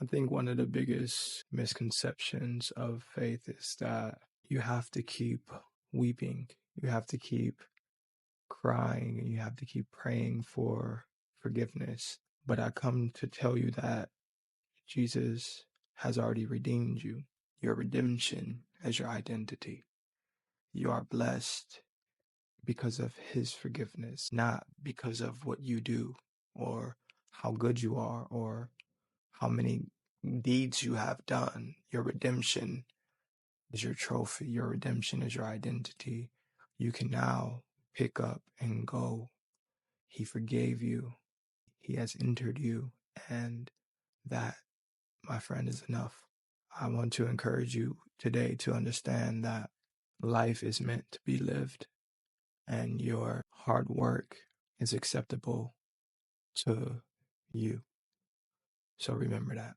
I think one of the biggest misconceptions of faith is that you have to keep weeping, you have to keep crying, and you have to keep praying for forgiveness. But I come to tell you that Jesus has already redeemed you. Your redemption is your identity. You are blessed because of his forgiveness, not because of what you do or how good you are or how many deeds you have done. Your redemption is your trophy. Your redemption is your identity. You can now pick up and go. He forgave you. He has entered you. And that, my friend, is enough. I want to encourage you today to understand that life is meant to be lived, and your hard work is acceptable to you. So remember that.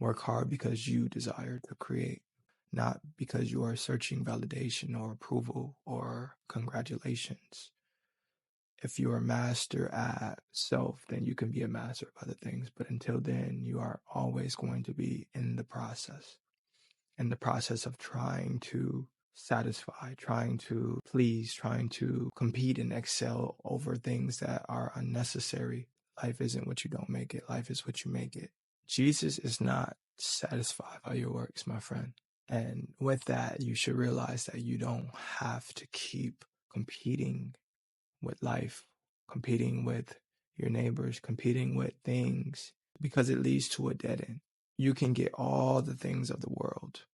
Work hard because you desire to create, not because you are searching validation or approval or congratulations. If you're a master at self, then you can be a master of other things. But until then, you are always going to be in the process of trying to satisfy, trying to please, trying to compete and excel over things that are unnecessary. Life isn't what you don't make it. Life is what you make it. Jesus is not satisfied by your works, my friend. And with that, you should realize that you don't have to keep competing with life, competing with your neighbors, competing with things, because it leads to a dead end. You can get all the things of the world.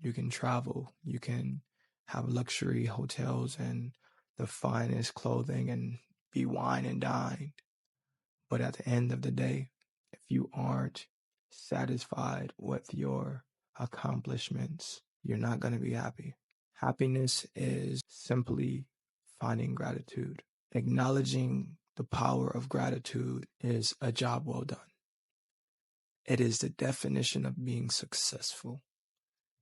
You can travel. You can have luxury hotels and the finest clothing and be wine and dined. But at the end of the day, if you aren't satisfied with your accomplishments, you're not going to be happy. Happiness is simply finding gratitude. Acknowledging the power of gratitude is a job well done. It is the definition of being successful.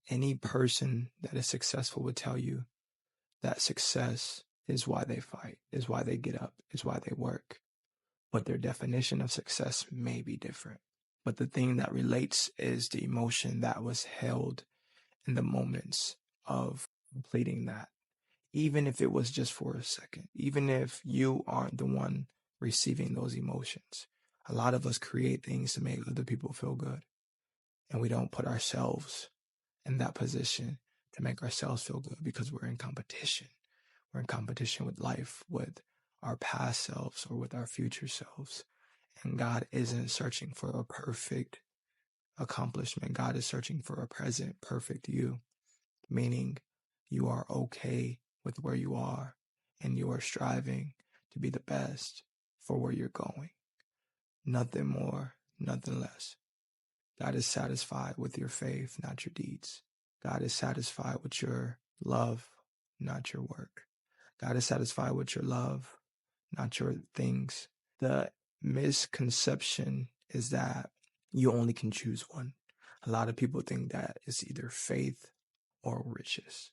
Any person that is successful would tell you that success is why they fight, is why they get up, is why they work. But their definition of success may be different. But the thing that relates is the emotion that was held in the moments of completing that. Even if it was just for a second, even if you aren't the one receiving those emotions. A lot of us create things to make other people feel good. And we don't put ourselves in that position to make ourselves feel good because we're in competition. We're in competition with life, with our past selves or with our future selves. And God isn't searching for a perfect accomplishment. God is searching for a present perfect you, meaning you are okay with where you are and you are striving to be the best for where you're going. Nothing more, nothing less. God is satisfied with your faith, not your deeds. God is satisfied with your love, not your work. God is satisfied with your love, not your things. The misconception is that you only can choose one. A lot of people think that it's either faith or riches.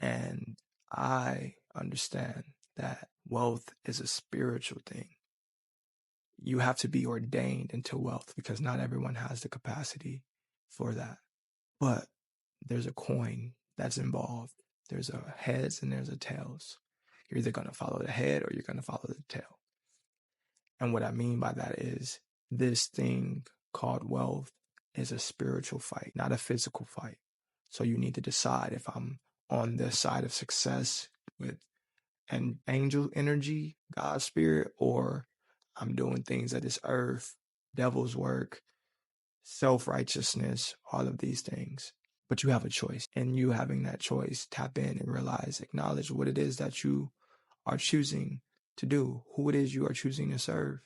And I understand that wealth is a spiritual thing. You have to be ordained into wealth because not everyone has the capacity for that. But there's a coin that's involved. There's a heads and there's a tails. You're either going to follow the head or you're going to follow the tail. And what I mean by that is this thing called wealth is a spiritual fight, not a physical fight. So you need to decide if I'm on the side of success with an angel energy, God's spirit, or I'm doing things of this earth, devil's work, self-righteousness, all of these things. But you have a choice. And you having that choice, tap in and realize, acknowledge what it is that you are choosing to do, who it is you are choosing to serve,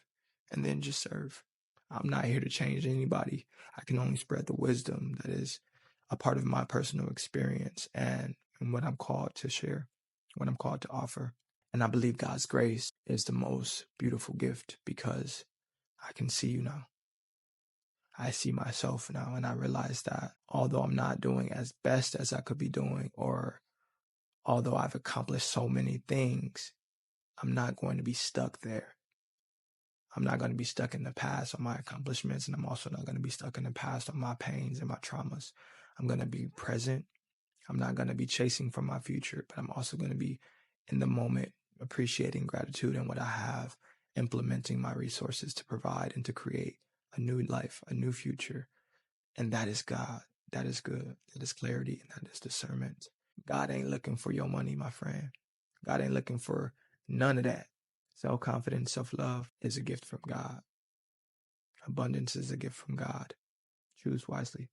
and then just serve. I'm not here to change anybody. I can only spread the wisdom that is a part of my personal experience and what I'm called to share, what I'm called to offer. And I believe God's grace is the most beautiful gift because I can see you now. I see myself now, and I realize that although I'm not doing as best as I could be doing, or although I've accomplished so many things, I'm not going to be stuck there. I'm not going to be stuck in the past on my accomplishments, and I'm also not going to be stuck in the past on my pains and my traumas. I'm going to be present. I'm not going to be chasing for my future, but I'm also going to be in the moment, appreciating gratitude and what I have, implementing my resources to provide and to create a new life, a new future. And that is God. That is good. That is clarity, and that is discernment. God ain't looking for your money, my friend. God ain't looking for none of that. Self-confidence, self-love is a gift from God. Abundance is a gift from God. Choose wisely.